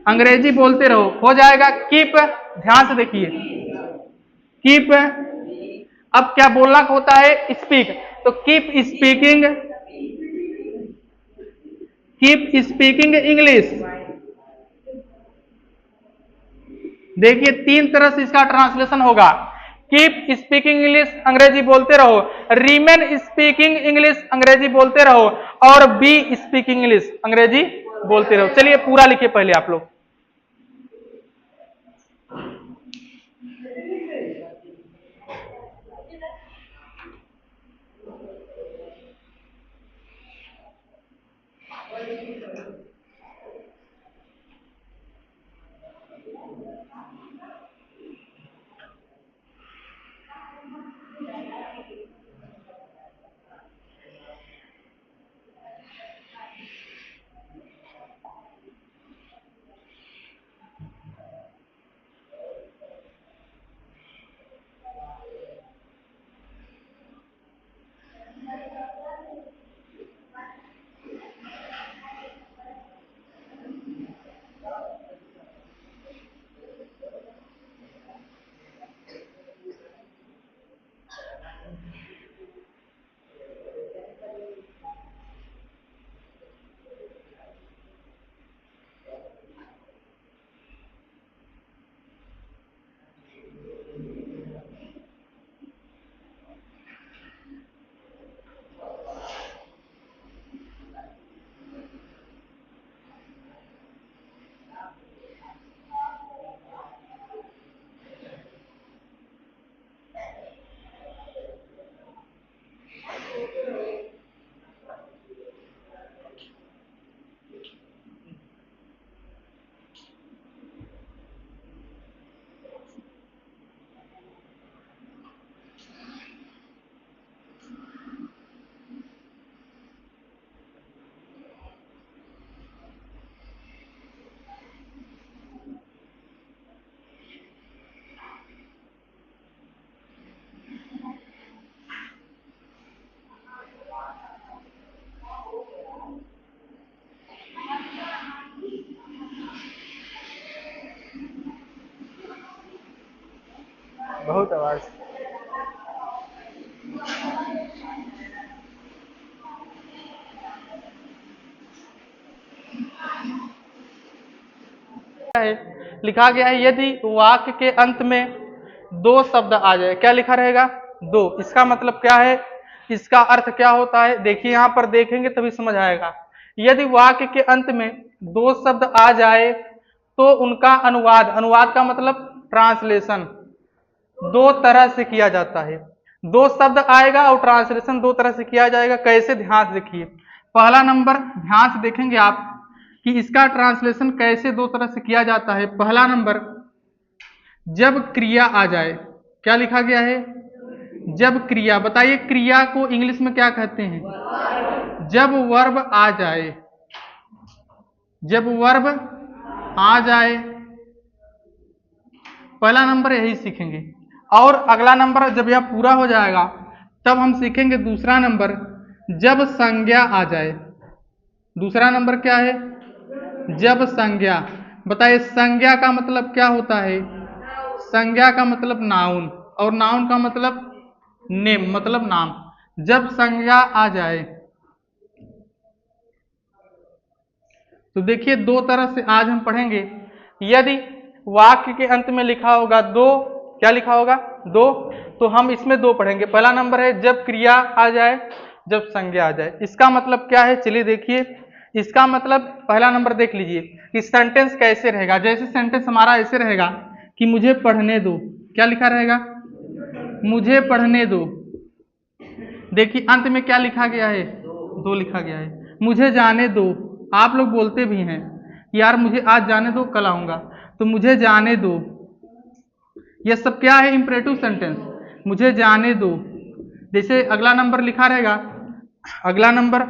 अंग्रेजी बोलते रहो हो जाएगा कीप। ध्यान से देखिए, कीप, अब क्या बोलना होता है, स्पीक, तो keep speaking, keep speaking English. देखिए 3 तरह से इसका ट्रांसलेशन होगा। कीप स्पीकिंग इंग्लिश, अंग्रेजी बोलते रहो। रीमेन स्पीकिंग इंग्लिश, अंग्रेजी बोलते रहो। और बी स्पीकिंग इंग्लिश, अंग्रेजी बोलते रहो। चलिए पूरा लिखिए पहले आप लोग। बहुत आवाज। लिखा गया है यदि वाक्य के अंत में दो शब्द आ जाए, क्या लिखा रहेगा? दो। इसका मतलब क्या है, इसका अर्थ क्या होता है? देखिए यहां पर देखेंगे तभी समझ आएगा। यदि वाक्य के अंत में दो शब्द आ जाए तो उनका अनुवाद, अनुवाद का मतलब ट्रांसलेशन, दो तरह से किया जाता है। दो शब्द आएगा और ट्रांसलेशन दो तरह से किया जाएगा। कैसे? ध्यान से देखिए। पहला नंबर ध्यान से देखेंगे आप कि इसका ट्रांसलेशन कैसे दो तरह से किया जाता है। पहला नंबर, जब क्रिया आ जाए, क्या लिखा गया है? जब क्रिया। बताइए क्रिया को इंग्लिश में क्या कहते हैं? जब वर्ब आ जाए, जब वर्ब आ जाए, पहला नंबर यही सीखेंगे। और अगला नंबर जब यह पूरा हो जाएगा तब हम सीखेंगे दूसरा नंबर, जब संज्ञा आ जाए। दूसरा नंबर क्या है? जब संज्ञा। बताइए संज्ञा का मतलब क्या होता है? संज्ञा का मतलब नाउन, और नाउन का मतलब नेम, मतलब नाम। जब संज्ञा आ जाए तो देखिए दो तरह से आज हम पढ़ेंगे। यदि वाक्य के अंत में लिखा होगा दो, क्या लिखा होगा? दो, तो हम इसमें दो पढ़ेंगे। पहला नंबर है जब क्रिया आ जाए, जब संज्ञा आ जाए। इसका मतलब क्या है? चलिए देखिए इसका मतलब पहला नंबर देख लीजिए कि सेंटेंस कैसे रहेगा। जैसे सेंटेंस हमारा ऐसे रहेगा कि मुझे पढ़ने दो, क्या लिखा रहेगा? मुझे पढ़ने दो। देखिए अंत में क्या लिखा गया है? दो लिखा गया है। मुझे जाने दो। आप लोग बोलते भी हैं यार मुझे आज जाने दो, कल आऊंगा, तो मुझे जाने दो। यह सब क्या है? Imperative sentence. मुझे जाने दो। जैसे अगला नंबर लिखा रहेगा, अगला नंबर,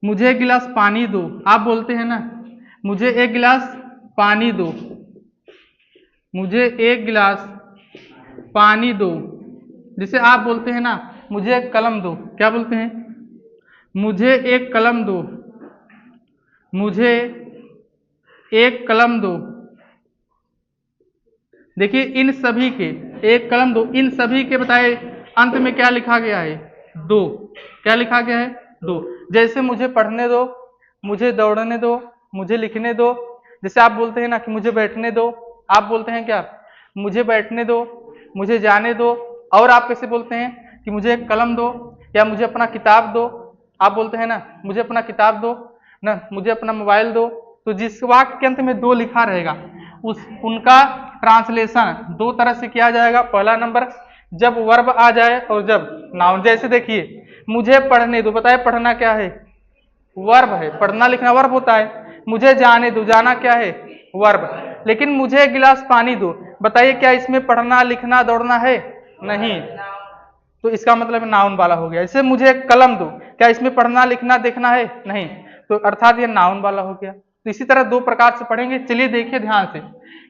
मुझे एक गिलास पानी दो। आप बोलते हैं ना मुझे एक गिलास पानी दो, मुझे एक गिलास पानी दो। जैसे आप बोलते हैं ना मुझे एक कलम दो, क्या बोलते हैं? मुझे एक कलम दो, मुझे एक कलम दो। देखिए इन सभी के, एक कलम दो, इन सभी के बताए अंत में क्या लिखा गया है? दो। क्या लिखा गया है? दो। जैसे मुझे पढ़ने दो, मुझे दौड़ने दो, मुझे लिखने दो। जैसे आप बोलते हैं ना कि मुझे बैठने दो, आप बोलते हैं क्या? मुझे बैठने दो, मुझे जाने दो। और आप कैसे बोलते हैं कि मुझे एक कलम दो, या मुझे अपना किताब दो। आप बोलते हैं ना मुझे अपना किताब दो ना, मुझे अपना मोबाइल दो। तो जिस वाक्य के अंत में दो लिखा रहेगा उस उनका ट्रांसलेशन दो तरह से किया जाएगा। पहला नंबर जब वर्ब आ जाए और जब नाउन। जैसे देखिए मुझे पढ़ने दो, बताए पढ़ना क्या है? वर्ब है। पढ़ना लिखना वर्ब होता है। मुझे जाने दो, जाना क्या है? वर्ब। लेकिन मुझे एक गिलास पानी दो, बताइए क्या इसमें पढ़ना लिखना दौड़ना है? नहीं, तो इसका मतलब नाउन वाला हो गया। जैसे मुझे एक कलम दो, क्या इसमें पढ़ना लिखना देखना है? नहीं, तो अर्थात ये नाउन वाला हो गया। तो इसी तरह दो प्रकार से पढ़ेंगे। चलिए देखिए ध्यान से।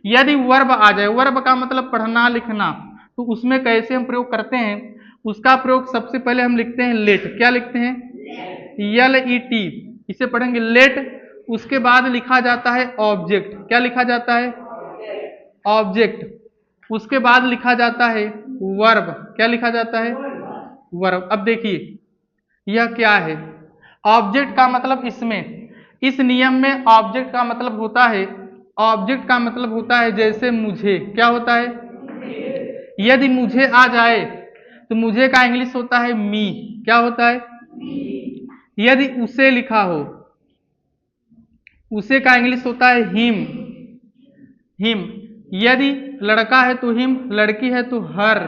यदि वर्ब आ जाए, वर्ब का मतलब पढ़ना लिखना, तो उसमें कैसे हम प्रयोग करते हैं? उसका प्रयोग सबसे पहले हम लिखते हैं लेट। क्या लिखते हैं? LET। इसे पढ़ेंगे लेट। उसके बाद लिखा जाता है ऑब्जेक्ट। क्या लिखा जाता है? ऑब्जेक्ट। उसके बाद लिखा जाता है वर्ब। क्या लिखा जाता है? वर्ब। अब देखिए यह क्या है? ऑब्जेक्ट का मतलब इसमें, इस नियम में ऑब्जेक्ट का मतलब होता है, ऑब्जेक्ट का मतलब होता है जैसे मुझे, क्या होता है? यदि मुझे आ जाए तो मुझे का इंग्लिश होता है मी। क्या होता है? यदि उसे लिखा हो, उसे का इंग्लिश होता है हिम, हिम। यदि लड़का है तो हिम, लड़की है तो हर।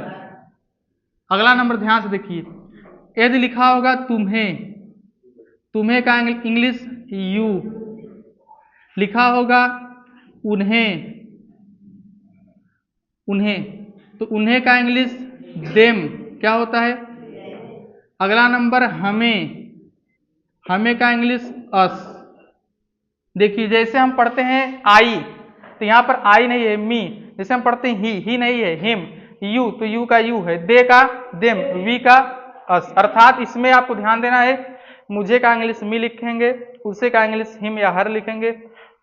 अगला नंबर ध्यान से देखिए, यदि लिखा होगा तुम्हें, तुम्हें का इंग्लिश यू। लिखा होगा उन्हें, उन्हें, तो उन्हें का इंग्लिश देम। क्या होता है? अगला नंबर हमें, हमें का इंग्लिश अस। देखिए जैसे हम पढ़ते हैं आई, तो यहाँ पर आई नहीं है मी। जैसे हम पढ़ते हैं ही नहीं है हिम। यू, तो यू का यू है। दे का देम, वी का अस। अर्थात इसमें आपको ध्यान देना है, मुझे का इंग्लिश मी लिखेंगे, उसे का इंग्लिश हिम या हर लिखेंगे,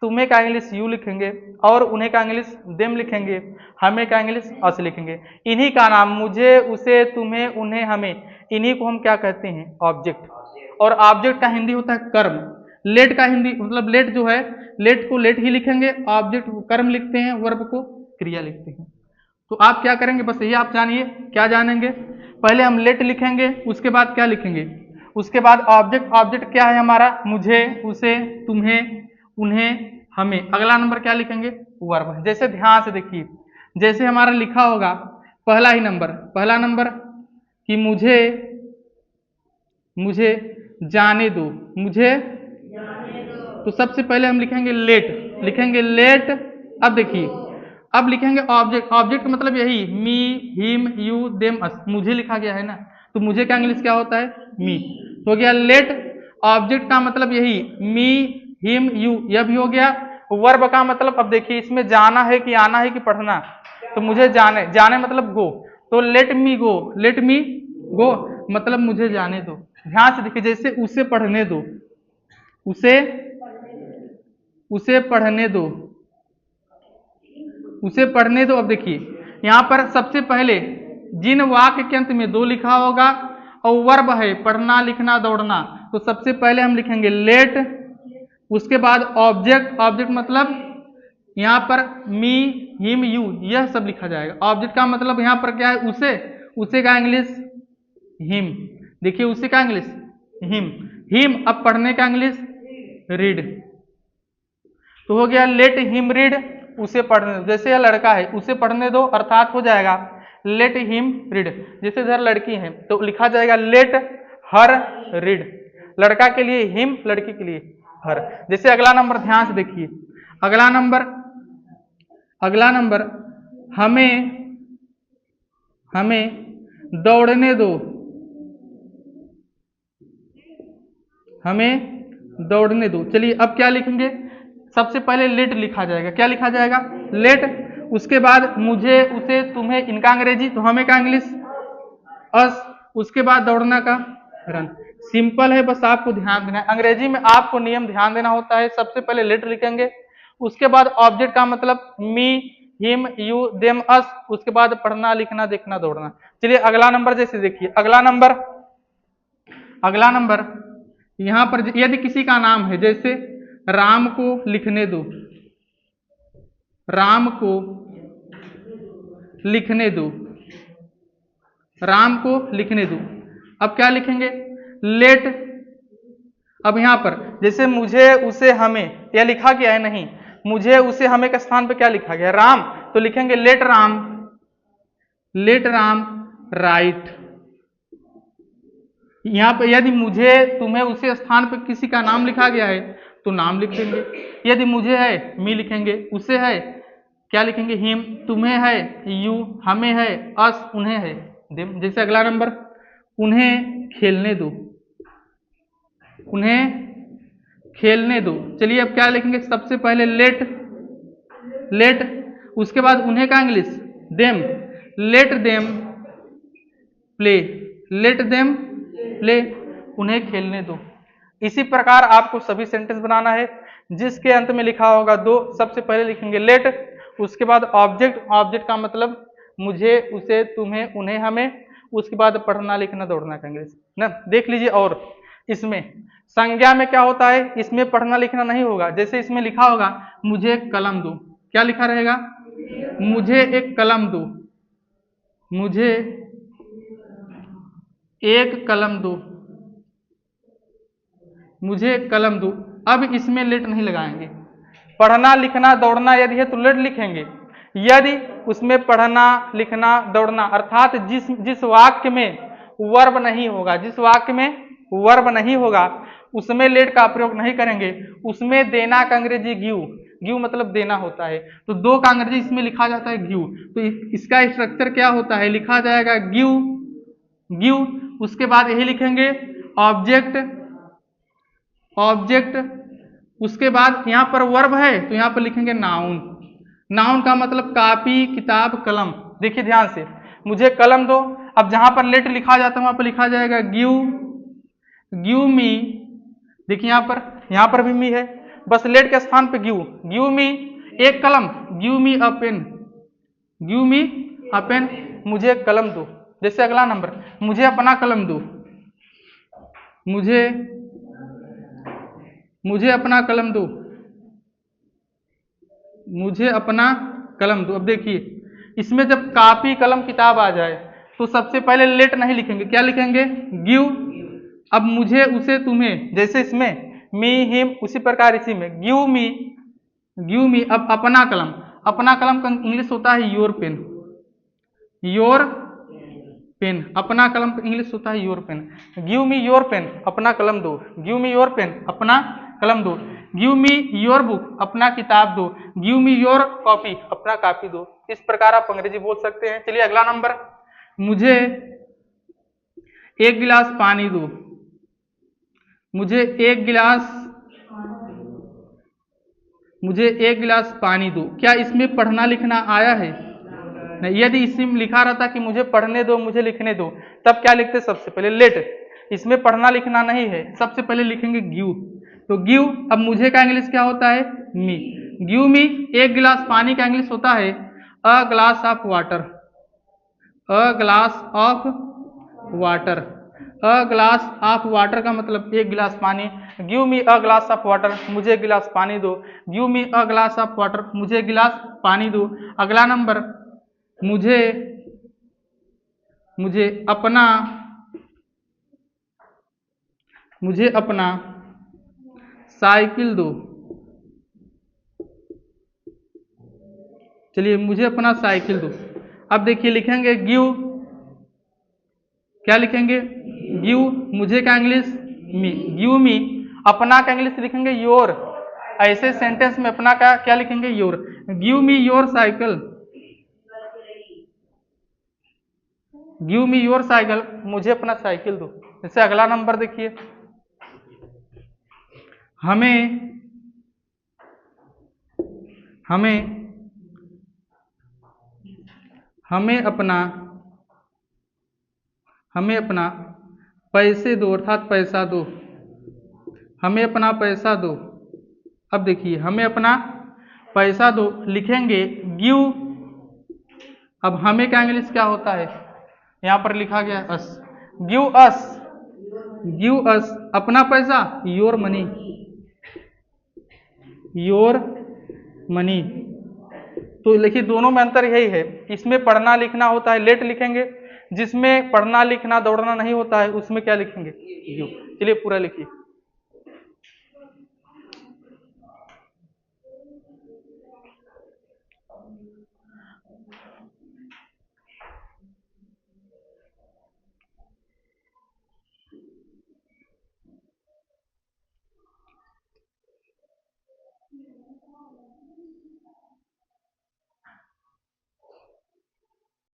तुम्हें का इंग्लिश यू लिखेंगे और उन्हें का इंग्लिश देम लिखेंगे, हमें का इंग्लिश अस लिखेंगे। इन्हीं का नाम मुझे, उसे, तुम्हें, उन्हें, हमें, इन्हीं को हम क्या कहते हैं? ऑब्जेक्ट। और ऑब्जेक्ट का हिंदी होता है कर्म। लेट का हिंदी मतलब लेट जो है, लेट को लेट ही लिखेंगे, ऑब्जेक्ट कर्म लिखते हैं, वर्ब को क्रिया लिखते हैं। तो आप क्या करेंगे, बस ये आप जानिए। क्या जानेंगे? पहले हम लेट लिखेंगे, उसके बाद क्या लिखेंगे? उसके बाद ऑब्जेक्ट। ऑब्जेक्ट क्या है हमारा? मुझे, उसे, तुम्हें, उन्हें, हमें। अगला नंबर क्या लिखेंगे? वर्ब। जैसे ध्यान से देखिए, जैसे हमारा लिखा होगा पहला ही नंबर, पहला नंबर कि मुझे, मुझे जाने दो, मुझे जाने दो। तो सबसे पहले हम लिखेंगे लेट, लिखेंगे लेट। अब देखिए, अब लिखेंगे ऑब्जेक्ट। ऑब्जेक्ट का मतलब यही मी, हिम, यू, देम, अस। मुझे लिखा गया है ना, तो मुझे का इंग्लिश क्या होता है? मी। तो हो गया लेट। ऑब्जेक्ट का मतलब यही मी, हिम, यू, यह भी हो गया। वर्ब का मतलब, अब देखिए इसमें जाना है कि आना है कि पढ़ना, तो मुझे जाने, जाने मतलब गो, तो लेट मी गो, लेट मी गो मतलब मुझे जाने दो। ध्यान से देखिए, जैसे उसे पढ़ने दो, उसे, उसे पढ़ने दो, उसे पढ़ने दो। अब देखिए यहां पर सबसे पहले जिन वाक्य के अंत में दो लिखा होगा और वर्ब है पढ़ना, लिखना, दौड़ना, तो सबसे पहले हम लिखेंगे लेट, उसके बाद ऑब्जेक्ट। ऑब्जेक्ट मतलब यहां पर मी, हिम, यू, यह सब लिखा जाएगा। ऑब्जेक्ट का मतलब यहां पर क्या है? उसे, उसे का इंग्लिश हिम। देखिए उसे का इंग्लिश हिम, हिम। अब पढ़ने का इंग्लिश रीड। तो हो गया लेट हिम रीड, उसे पढ़ने दो। जैसे यह लड़का है, उसे पढ़ने दो, अर्थात हो जाएगा लेट हिम रीड। जैसे इधर लड़की है तो लिखा जाएगा लेट हर रीड। लड़का के लिए हिम, लड़की के लिए हर। जैसे अगला नंबर ध्यान से देखिए, अगला नंबर, अगला नंबर हमें, हमें दौड़ने दो, हमें दौड़ने दो। चलिए अब क्या लिखेंगे? सबसे पहले लेट लिखा जाएगा। क्या लिखा जाएगा? लेट। उसके बाद मुझे, उसे, तुम्हें, इनका अंग्रेजी, तो हमें का इंग्लिश अस। उसके बाद दौड़ना का रन। सिंपल है, बस आपको ध्यान देना है। अंग्रेजी में आपको नियम ध्यान देना होता है। सबसे पहले लेट लिखेंगे, उसके बाद ऑब्जेक्ट का मतलब मी, हिम, यू, देम, अस, उसके बाद पढ़ना, लिखना, देखना, दौड़ना। चलिए अगला नंबर जैसे देखिए, अगला नंबर, अगला नंबर यहां पर यदि किसी का नाम है, जैसे राम को लिखने दो, राम को लिखने दो, राम को लिखने दो। अब क्या लिखेंगे? लेट। अब यहां पर जैसे मुझे, उसे, हमें, यह लिखा गया है नहीं, मुझे, उसे, हमें के स्थान पर क्या लिखा गया? राम। तो लिखेंगे let Ram, let Ram write. यहां पर यदि मुझे, तुम्हें, उसे स्थान पर किसी का नाम लिखा गया है तो नाम लिख देंगे। यदि मुझे है मी लिखेंगे, उसे है क्या लिखेंगे? हिम, तुम्हें है यू, हमें है अस, उन्हें है देम। जैसे अगला नंबर उन्हें खेलने दो, उन्हें खेलने दो। चलिए अब क्या लिखेंगे? सबसे पहले लेट, लेट, उसके बाद उन्हें का English them, let them play, let them play, उन्हें खेलने दो। इसी प्रकार आपको सभी सेंटेंस बनाना है। जिसके अंत में लिखा होगा दो, सबसे पहले लिखेंगे लेट, उसके बाद ऑब्जेक्ट। ऑब्जेक्ट का मतलब मुझे, उसे, तुम्हें, उन्हें, हमें, उसके बाद पढ़ना, लिखना, दौड़ना का इंग्लिश ना। देख लीजिए, और इसमें संज्ञा में क्या होता है? इसमें पढ़ना लिखना नहीं होगा। जैसे इसमें लिखा होगा मुझे एक कलम दो, क्या लिखा रहेगा? मुझे एक कलम दो, मुझे एक कलम दो, मुझे कलम दो। अब इसमें लेट नहीं लगाएंगे। पढ़ना, लिखना, दौड़ना यदि है तो लेट लिखेंगे। यदि उसमें पढ़ना, लिखना, दौड़ना अर्थात जिस वाक्य में वर्ब नहीं होगा, जिस वाक्य में वर्ब नहीं होगा उसमें लेट का प्रयोग नहीं करेंगे। उसमें देना का अंग्रेजी गिव, गिव मतलब देना होता है, तो दो का अंग्रेजी इसमें लिखा जाता है गिव। तो इसका स्ट्रक्चर क्या होता है? लिखा जाएगा गिव, गिव, उसके बाद यही लिखेंगे ऑब्जेक्ट, ऑब्जेक्ट, उसके बाद यहां पर वर्ब है तो यहां पर लिखेंगे नाउन। नाउन का मतलब कॉपी, किताब, कलम। देखिए ध्यान से, मुझे कलम दो, अब जहां पर लेट लिखा जाता है वहां पर लिखा जाएगा गिव, गिव मी। देखिए यहां पर भी मी है। बस लेट के स्थान पे गिव, गिव मी एक कलम, गिव मी अ पेन, गिव मी अ पेन, मुझे एक कलम दो। जैसे अगला नंबर, मुझे अपना कलम दो, मुझे अपना कलम दो, मुझे अपना कलम दो। अब देखिए, इसमें जब कापी कलम किताब आ जाए तो सबसे पहले लेट नहीं लिखेंगे, क्या लिखेंगे? गिव। अब मुझे उसे तुम्हें, जैसे इसमें मी हिम, उसी प्रकार इसी में गिव मी, गिव मी। अब अपना कलम, अपना कलम का इंग्लिश होता है योर पेन, योर पेन, अपना कलम का इंग्लिश होता है your pen. Give me your pen, अपना कलम दो, गिव मी योर पेन, अपना कलम दो। गिव मी योर बुक, अपना किताब दो, गिव मी योर कॉपी, अपना कॉपी दो। इस प्रकार आप अंग्रेजी बोल सकते हैं। चलिए अगला नंबर, मुझे एक गिलास पानी दो, मुझे एक गिलास, मुझे एक गिलास पानी दो। क्या इसमें पढ़ना लिखना आया है? नहीं। यदि इसमें लिखा रहता कि मुझे पढ़ने दो, मुझे लिखने दो, तब क्या लिखते? सबसे पहले लेट। इसमें पढ़ना लिखना नहीं है, सबसे पहले लिखेंगे गिव। तो गिव, अब मुझे का इंग्लिश क्या होता है? मी। गिव मी एक गिलास पानी का इंग्लिश होता है a glass of water, a glass of water. A glass of water का मतलब एक गिलास पानी। Give me a glass of water, मुझे एक गिलास पानी दो। Give me a glass of water, मुझे एक गिलास पानी दो। अगला नंबर, मुझे, मुझे अपना, मुझे अपना साइकिल दो। चलिए, मुझे अपना साइकिल दो। अब देखिए लिखेंगे गिव, क्या लिखेंगे? गिव, मुझे का इंग्लिश मी, गिव मी। अपना का इंग्लिश लिखेंगे योर। ऐसे सेंटेंस में अपना का क्या लिखेंगे? Your. Give me your cycle, give me your cycle, मुझे अपना साइकिल दो। जैसे अगला नंबर देखिए, हमें, हमें हमें अपना, हमें अपना पैसे दो, अर्थात पैसा दो, हमें अपना पैसा दो। अब देखिए, हमें अपना पैसा दो, लिखेंगे गिव। अब हमें का इंग्लिश क्या होता है? यहां पर लिखा गया अस, गिव अस, गिव अस, अपना पैसा योर मनी, योर मनी। तो देखिए, दोनों में अंतर यही है, इसमें पढ़ना लिखना होता है लेट लिखेंगे, जिसमें पढ़ना लिखना दौड़ना नहीं होता है उसमें क्या लिखेंगे? गिव। चलिए पूरा लिखिए।